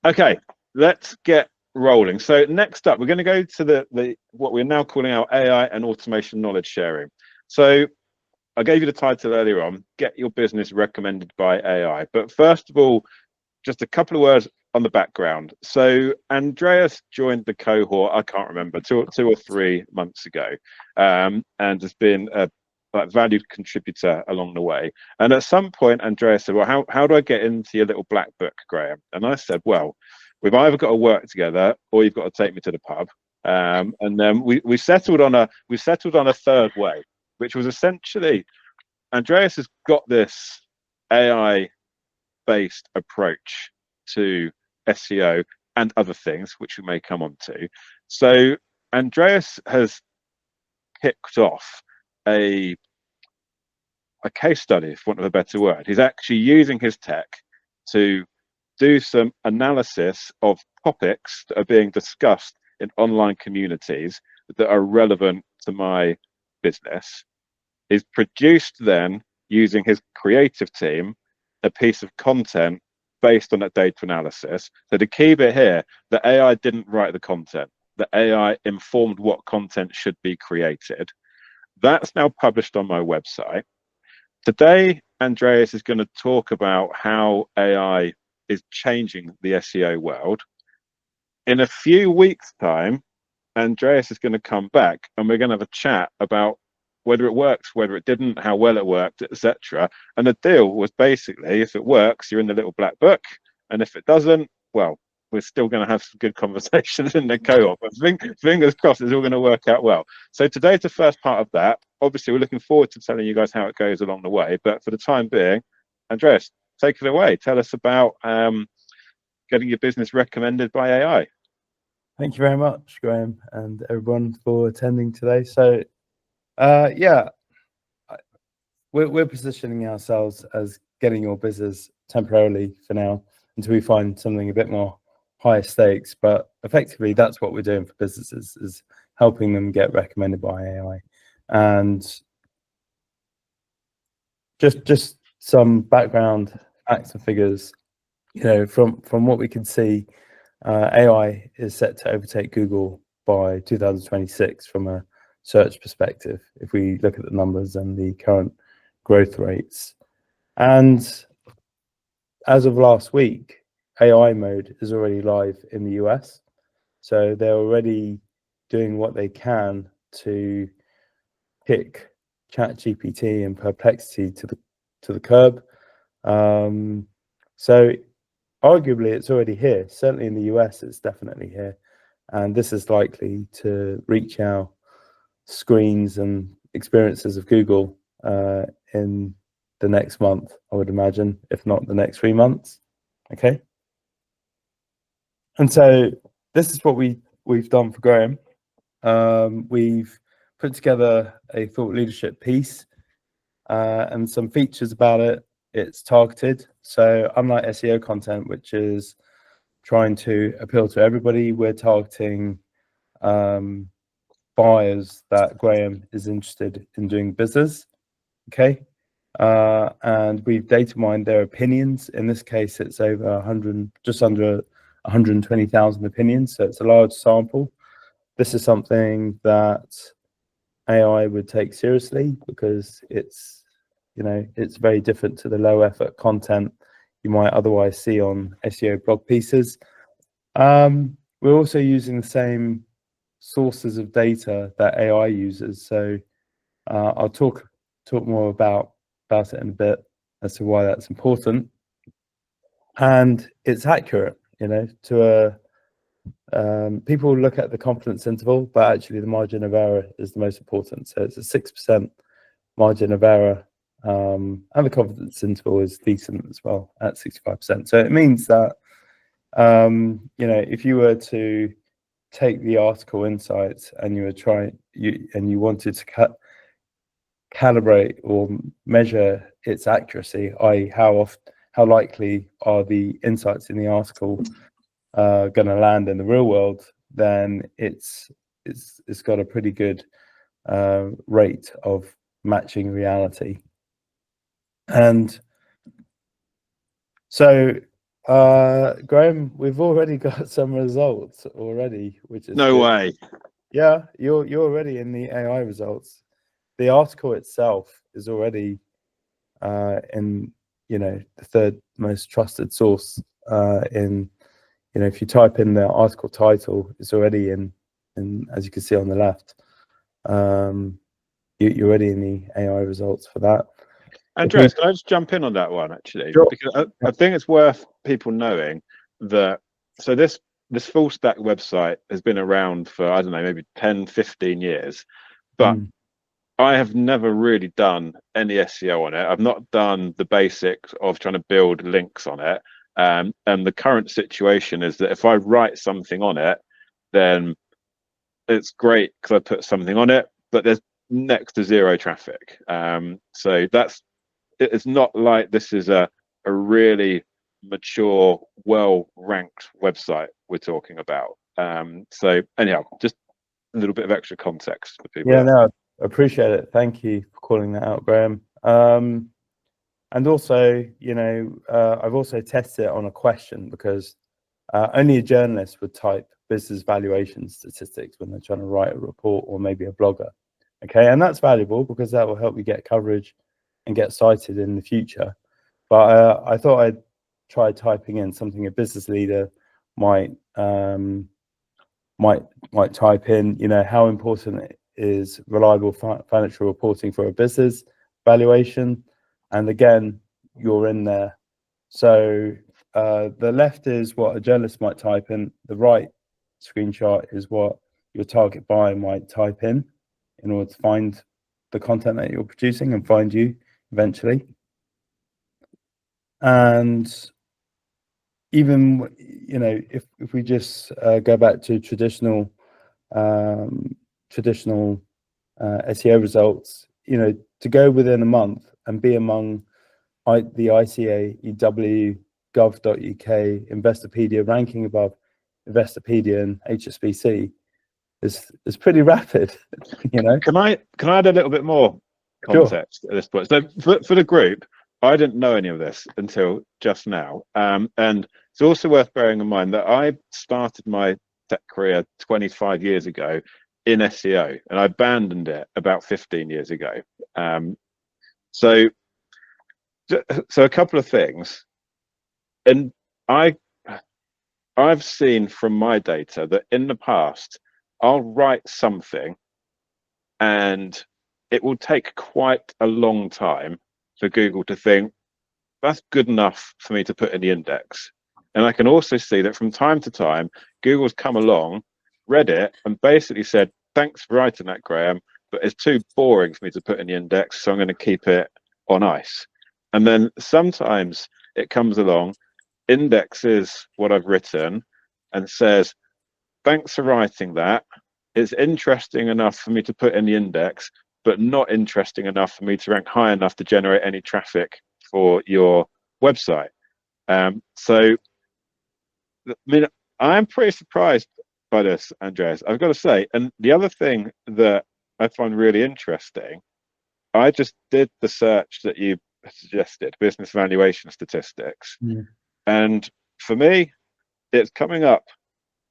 Okay, let's get rolling. So next up, we're going to go to the what we're now calling our AI and automation knowledge sharing. So I gave you the title earlier on, Get Your Business Recommended by AI. But first of all, just a couple of words on the background. So Andreas joined the cohort, I can't remember, two or 3 months ago, and has been a valued contributor along the way. And at some point, Andreas said, well, how do I get into your little black book, Graham? And I said, well, we've either got to work together or you've got to take me to the pub. And then we settled on a third way, which was essentially Andreas has got this AI based approach to SEO and other things, which we may come on to. So Andreas has kicked off a case study, for want of a better word. He's actually using his tech to do some analysis of topics that are being discussed in online communities that are relevant to my business. He's produced then, using his creative team, a piece of content based on that data analysis. So the key bit here, the AI didn't write the content. The AI informed what content should be created. That's now published on my website. Today, Andreas is going to talk about how AI is changing the SEO world. In a few weeks' time, Andreas is going to come back and we're going to have a chat about whether it works, whether it didn't, how well it worked, etc. And the deal was basically, if it works, you're in the little black book, and if it doesn't, well, we're still going to have some good conversations in the co-op. But fingers crossed, it's all going to work out well. So today's the first part of that. Obviously, we're looking forward to telling you guys how it goes along the way. But for the time being, Andreas, take it away. Tell us about getting your business recommended by AI. Thank you very much, Graham, and everyone for attending today. So, yeah, we're positioning ourselves as getting your business temporarily for now until we find something a bit more higher stakes. But effectively, that's what we're doing for businesses, is helping them get recommended by AI. And just some background facts and figures. You know, from what we can see, AI is set to overtake Google by 2026 from a search perspective, if we look at the numbers and the current growth rates. And as of last week, AI mode is already live in the US. So they're already doing what they can to kick ChatGPT and Perplexity to the curb. So arguably it's already here. Certainly in the US, it's definitely here. And this is likely to reach our screens and experiences of Google in the next month, I would imagine, if not the next 3 months. Okay. And so this is what we've done for Graham. We've put together a thought leadership piece and some features about it. It's targeted. So unlike SEO content, which is trying to appeal to everybody, we're targeting buyers that Graham is interested in doing business. Okay. And we've data mined their opinions. In this case, it's over 100, just under 120,000 opinions. So it's a large sample. This is something that AI would take seriously because it's, you know, it's very different to the low effort content you might otherwise see on SEO blog pieces. We're also using the same sources of data that AI uses. So I'll talk more about it in a bit as to why that's important. And it's accurate, you know, to people look at the confidence interval, but actually the margin of error is the most important. So it's a 6% margin of error, and the confidence interval is decent as well at 65%. So it means that, you know, if you were to take the article insights and you wanted to calibrate or measure its accuracy, i.e. how likely are the insights in the article going to land in the real world, then it's got a pretty good rate of matching reality. And so Graham, we've already got some results already, which is No good. way. Yeah, you're already in the AI results. The article itself is already in, the third most trusted source in, if you type in the article title, it's already in as you can see on the left. You're already in the AI results for that. Andreas, can I just jump in on that one actually? Sure. Because I think it's worth people knowing that. So this full stack website has been around for, I don't know, maybe 10, 15 years, but I have never really done any SEO on it. I've not done the basics of trying to build links on it. And the current situation is that if I write something on it, then it's great because I put something on it, but there's next to zero traffic. So it's not like this is a really mature, well-ranked website we're talking about. So anyhow, just a little bit of extra context for people. Yeah, no, I appreciate it. Thank you for calling that out, Graham. And also, I've also tested it on a question because only a journalist would type business valuation statistics when they're trying to write a report, or maybe a blogger. Okay, and that's valuable because that will help you get coverage and get cited in the future. But I thought I'd try typing in something a business leader might type in, how important is reliable financial reporting for a business valuation. And again, you're in there. So the left is what a journalist might type in. The right screenshot is what your target buyer might type in order to find the content that you're producing and find you eventually. And even, if we just go back to traditional SEO results, to go within a month and be among the ICA, EW, gov.uk, Investopedia ranking above Investopedia and HSBC is pretty rapid. Can I add a little bit more context at this point? So for the group, I didn't know any of this until just now, and it's also worth bearing in mind that I started my tech career 25 years ago in SEO, and I abandoned it about 15 years ago. So a couple of things, and I've seen from my data that in the past I'll write something and it will take quite a long time for Google to think that's good enough for me to put in the index. And I can also see that from time to time, Google's come along, read it, and basically said, thanks for writing that, Graham, but it's too boring for me to put in the index, so I'm going to keep it on ice. And then sometimes it comes along, indexes what I've written, and says, thanks for writing that. It's interesting enough for me to put in the index, but not interesting enough for me to rank high enough to generate any traffic for your website. So, I mean, I'm pretty surprised by this, Andreas, I've got to say. And the other thing that I find really interesting, I just did the search that you suggested, business valuation statistics. And for me, it's coming up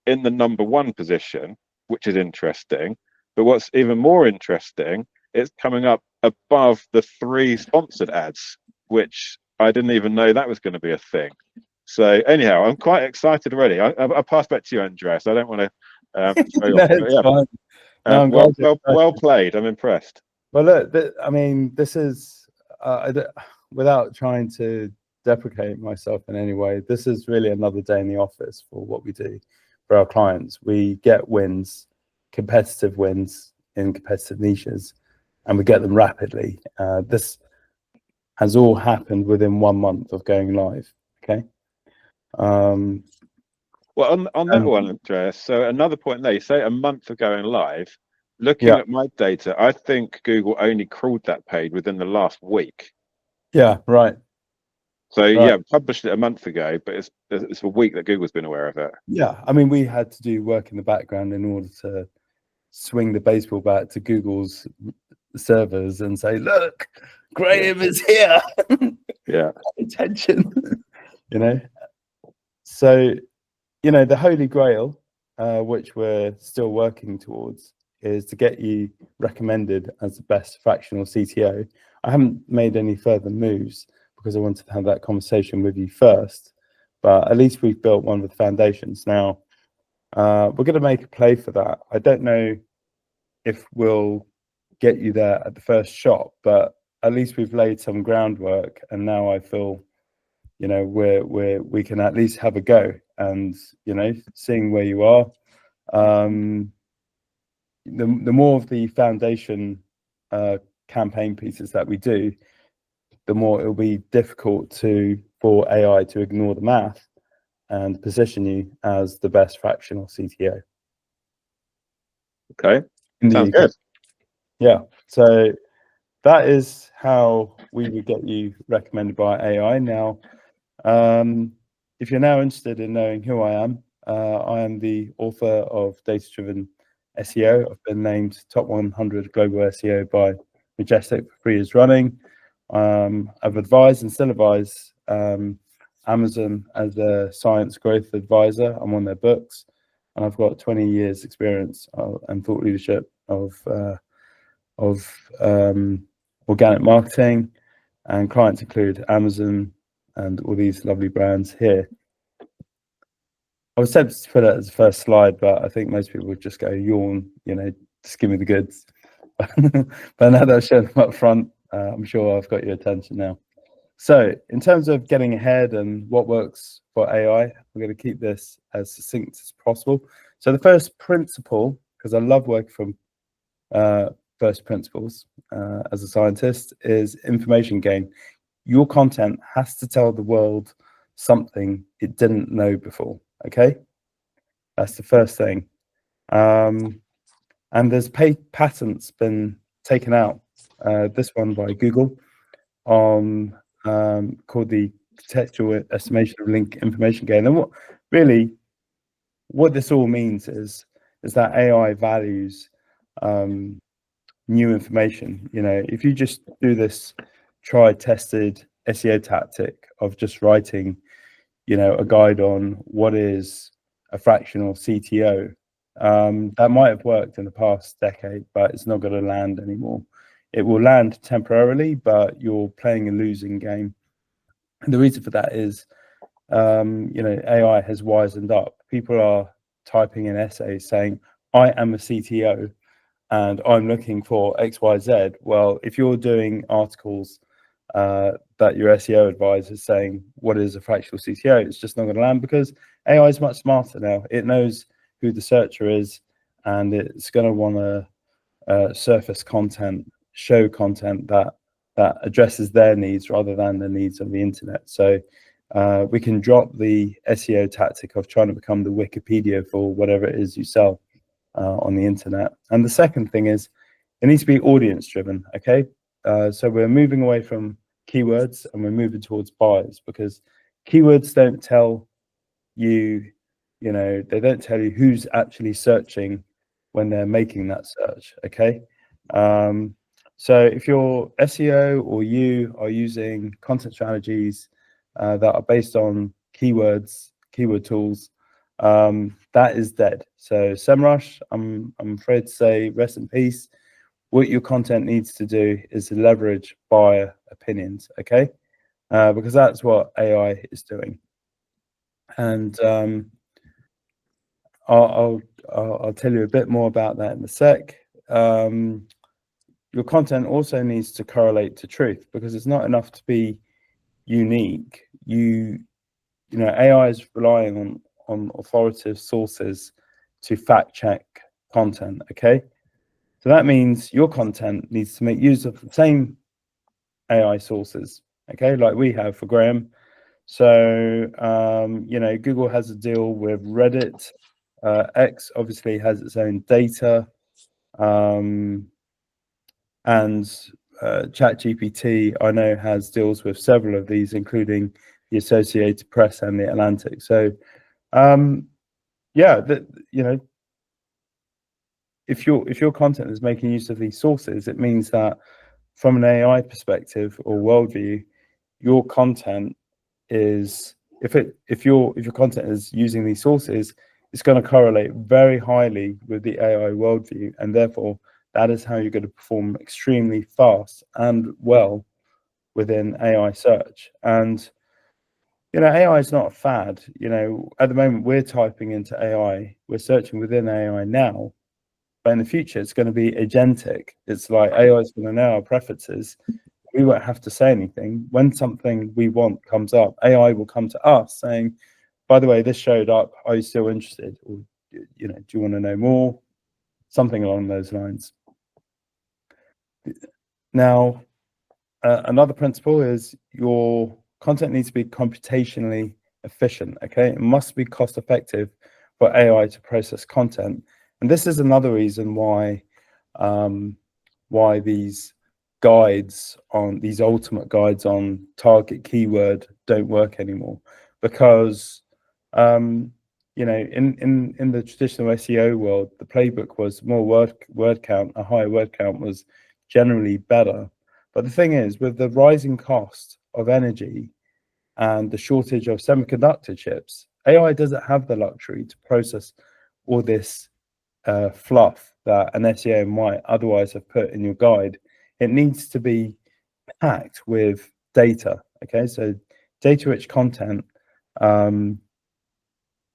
in the #1 position, which is interesting. But what's even more interesting, it's coming up above the 3 sponsored ads, which I didn't even know that was going to be a thing. So anyhow, I'm quite excited already. I'll pass back to you, Andreas. I don't want to well played. I'm impressed. Well, look, I mean, this is without trying to deprecate myself in any way, this is really another day in the office for what we do for our clients. We get wins, competitive wins in competitive niches, and we get them rapidly. This has all happened within 1 month of going live. Okay. Well, on that one, Andreas, so another point there, you say a month of going live. Looking at my data, I think Google only crawled that page within the last week. Yeah, right. So yeah, published it a month ago, but it's a week that Google's been aware of it. Yeah, I mean, we had to do work in the background in order to swing the baseball bat to Google's servers and say, look, Graham is here. Yeah. Attention. So, you know, the holy grail, which we're still working towards, is to get you recommended as the best fractional CTO. I haven't made any further moves because I wanted to have that conversation with you first, but at least we've built one with foundations. Now, we're going to make a play for that. I don't know if we'll get you there at the first shot, but at least we've laid some groundwork, and now I feel, you know, we can at least have a go. And, you know, seeing where you are, the more of the foundation campaign pieces that we do, the more it'll be difficult for AI to ignore the math and position you as the best fractional CTO. Okay, in the sounds UK. good. Yeah, so that is how we would get you recommended by AI. Now, if you're now interested in knowing who I am the author of Data Driven SEO. I've been named top 100 global SEO by Majestic for 3 years running. I've advised and still advise Amazon as a science growth advisor. I'm on their books, and I've got 20 years experience and thought leadership of organic marketing, and clients include Amazon and all these lovely brands here. I was tempted to put it as the first slide, but I think most people would just go yawn, you know, just give me the goods. But now that I've shown them up front, I'm sure I've got your attention now. So in terms of getting ahead and what works for AI, we're going to keep this as succinct as possible. So the first principle, because I love working from first principles as a scientist, is information gain. Your content has to tell the world something it didn't know before. Okay, that's the first thing. And there's patents been taken out. This one by Google on called the contextual estimation of link information gain. And what this all means is that AI values new information. You know, if you just do this tried, tested SEO tactic of just writing, you know, a guide on what is a fractional CTO, that might have worked in the past decade, but it's not going to land anymore. It will land temporarily, but you're playing a losing game. And the reason for that is, you know, AI has wisened up. People are typing in essays saying, I am a CTO and I'm looking for XYZ. Well, if you're doing articles that your SEO advisor is saying, what is a fractional CTO? It's just not going to land, because AI is much smarter now. It knows who the searcher is, and it's going to want to surface content, show content that addresses their needs rather than the needs of the internet. So we can drop the SEO tactic of trying to become the Wikipedia for whatever it is you sell on the internet. And the second thing is, it needs to be audience driven. Okay, so we're moving away from keywords and we're moving towards buyers, because keywords don't tell you, you know, they don't tell you who's actually searching when they're making that search. Okay, so if your SEO or you are using content strategies that are based on keywords, keyword tools, that is dead. So SEMrush, I'm afraid to say, rest in peace. What your content needs to do is leverage buyer opinions, okay? Because that's what AI is doing. And I'll tell you a bit more about that in a sec. Your content also needs to correlate to truth, because it's not enough to be unique. You know, AI is relying on authoritative sources to fact check content, okay? So that means your content needs to make use of the same AI sources, okay, like we have for Graham. So, you know, Google has a deal with Reddit. X obviously has its own data. And ChatGPT, I know, has deals with several of these, including the Associated Press and the Atlantic. So, yeah, you know, if your content is making use of these sources, it means that from an AI perspective or worldview, your content is if your content is using these sources, it's going to correlate very highly with the AI worldview, and therefore that is how you're going to perform extremely fast and well within AI search. And AI is not a fad. At the moment we're typing into AI, we're searching within AI now, but in the future it's going to be agentic. It's like AI is going to know our preferences. We won't have to say anything. When something we want comes up, AI will come to us saying, by the way, this showed up, are you still interested? Or do you want to know more? Something along those lines. Now, another principle is your content needs to be computationally efficient. Okay, it must be cost effective for AI to process content, and this is another reason why these ultimate guides on target keyword don't work anymore, because in the traditional SEO world, the playbook was more word count. A higher word count was generally better. But the thing is, with the rising cost of energy and the shortage of semiconductor chips, AI doesn't have the luxury to process all this fluff that an SEO might otherwise have put in your guide. It needs to be packed with data. Okay, so data-rich content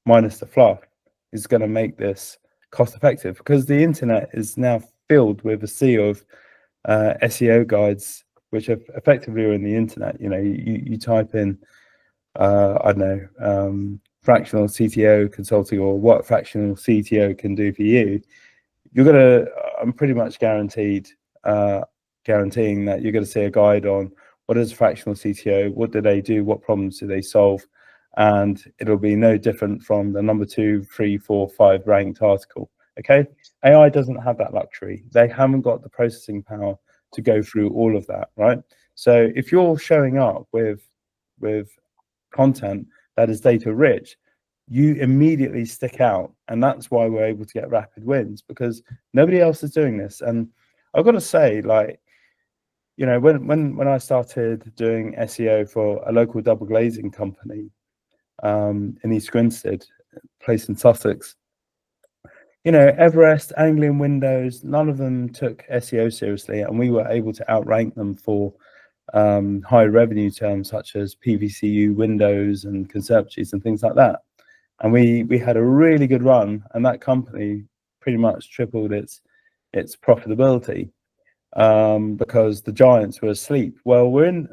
minus the fluff is going to make this cost-effective, because the internet is now filled with a sea of SEO guides, which are effectively in the internet. You type in, I don't know, fractional CTO consulting, or what fractional CTO can do for you. I'm pretty much guaranteeing that you're going to see a guide on what is a fractional CTO, what do they do, what problems do they solve, and it'll be no different from the number 2, 3, 4, 5 ranked article. Okay, AI doesn't have that luxury. They haven't got the processing power to go through all of that, right? So if you're showing up with content that is data rich, you immediately stick out, and that's why we're able to get rapid wins, because nobody else is doing this. And I've got to say, like, when I started doing SEO for a local double glazing company in East Grinstead, place in Sussex, Everest, Anglian Windows, none of them took SEO seriously, and we were able to outrank them for high revenue terms such as PVCU windows and conservatories and things like that. And we had a really good run, and that company pretty much tripled its profitability because the giants were asleep. Well,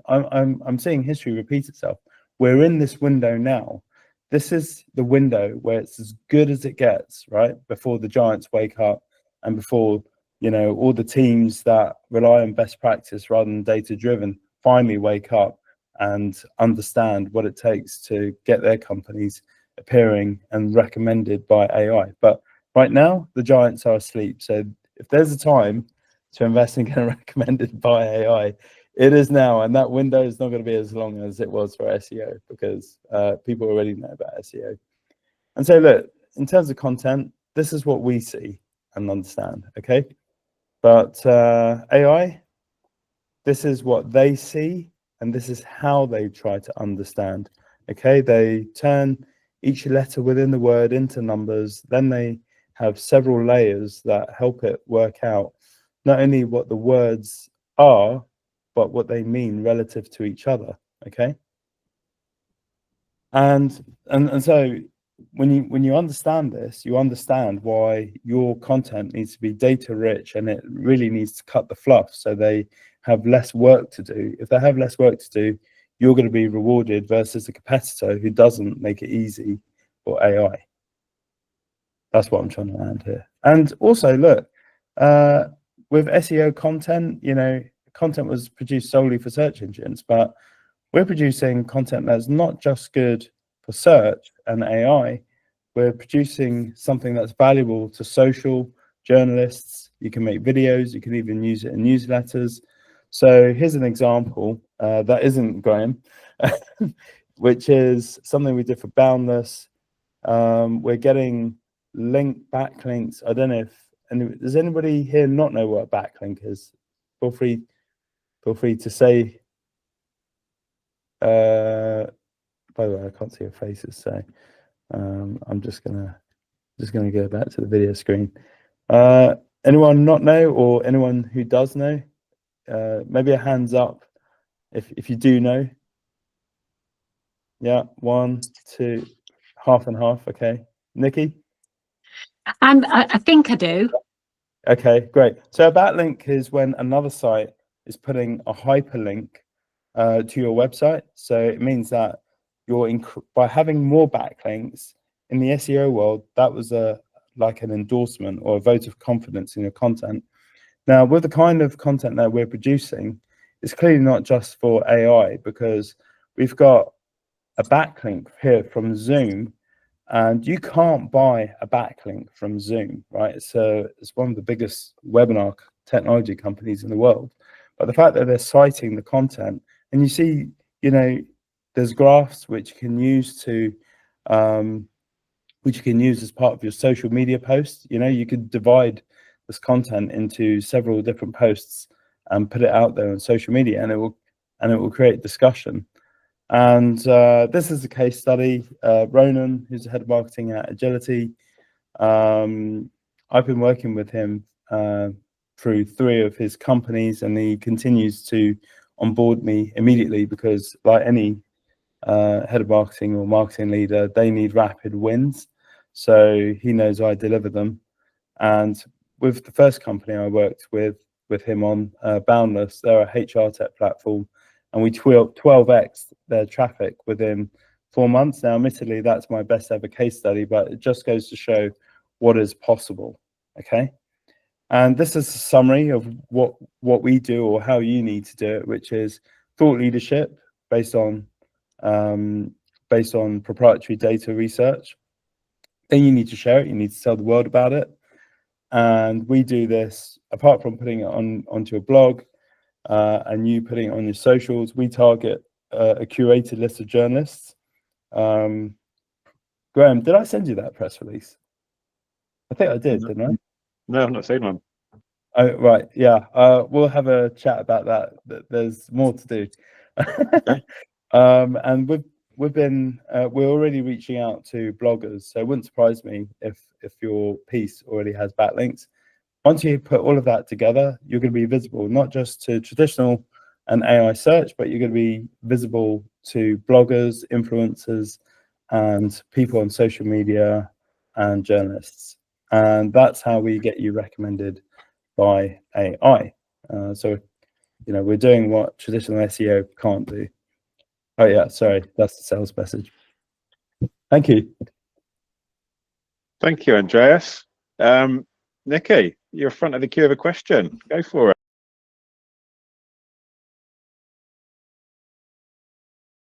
I'm seeing history repeat itself. We're in this window now. This is the window where it's as good as it gets, right? Before the giants wake up, and before all the teams that rely on best practice rather than data driven finally wake up and understand what it takes to get their companies appearing and recommended by AI. But right now, the giants are asleep. So if there's a time to invest in getting recommended by AI, it is now. And that window is not going to be as long as it was for SEO, because people already know about SEO. And so look, in terms of content, this is what we see and understand, okay? But AI, this is what they see, and this is how they try to understand, okay? They turn each letter within the word into numbers. Then they have several layers that help it work out not only what the words are, but what they mean relative to each other, okay? And so when you understand this, you understand why your content needs to be data rich, and it really needs to cut the fluff so they have less work to do. If they have less work to do, you're going to be rewarded versus a competitor who doesn't make it easy for AI. That's what I'm trying to land here. And also, look, with SEO content, content was produced solely for search engines, but we're producing content that's not just good for search and AI. We're producing something that's valuable to social journalists. You can make videos, you can even use it in newsletters. So here's an example that isn't Graham, which is something we did for Boundless. We're getting backlinks. I don't know does anybody here not know what a backlink is? Feel free to say by the way, I can't see your faces, so I'm just gonna go back to the video screen. Anyone not know, or anyone who does know? Maybe a hands up if you do know. Yeah, 1, 2, half and half. Okay, Nikki. I think I do. Okay, great. So a backlink is when another site is putting a hyperlink to your website. So it means that you're by having more backlinks in the SEO world, that was like an endorsement or a vote of confidence in your content. Now, with the kind of content that we're producing, it's clearly not just for AI, because we've got a backlink here from Zoom, and you can't buy a backlink from Zoom, right? So it's one of the biggest webinar technology companies in the world. But the fact that they're citing the content, and you see, there's graphs which you can use to, which you can use as part of your social media posts. You could divide this content into several different posts and put it out there on social media, and it will create discussion. And this is a case study. Ronan, who's the head of marketing at Agility, I've been working with him through 3 of his companies, and he continues to onboard me immediately, because like any head of marketing or marketing leader, they need rapid wins. So he knows I deliver them. And with the first company I worked with him on, Boundless, they're a HR tech platform, and we 12x their traffic within 4 months. Now, admittedly, that's my best ever case study, but it just goes to show what is possible. Okay. And this is a summary of what we do, or how you need to do it, which is thought leadership based on proprietary data research. Then you need to share it. You need to tell the world about it. And we do this, apart from putting it onto a blog and you putting it on your socials, we target a curated list of journalists. Graham, did I send you that press release? I think I did, didn't I? No, I've not seen one. Oh, right. Yeah. We'll have a chat about that. There's more to do. Okay. And we're already reaching out to bloggers, so it wouldn't surprise me if your piece already has backlinks. Once you put all of that together, you're going to be visible not just to traditional and AI search, but you're going to be visible to bloggers, influencers, and people on social media and journalists. And that's how we get you recommended by AI. So we're doing what traditional SEO can't do. Oh yeah, sorry, that's the sales message. Thank you. Thank you, Andreas. Nikki, you're front of the queue of a question. Go for it.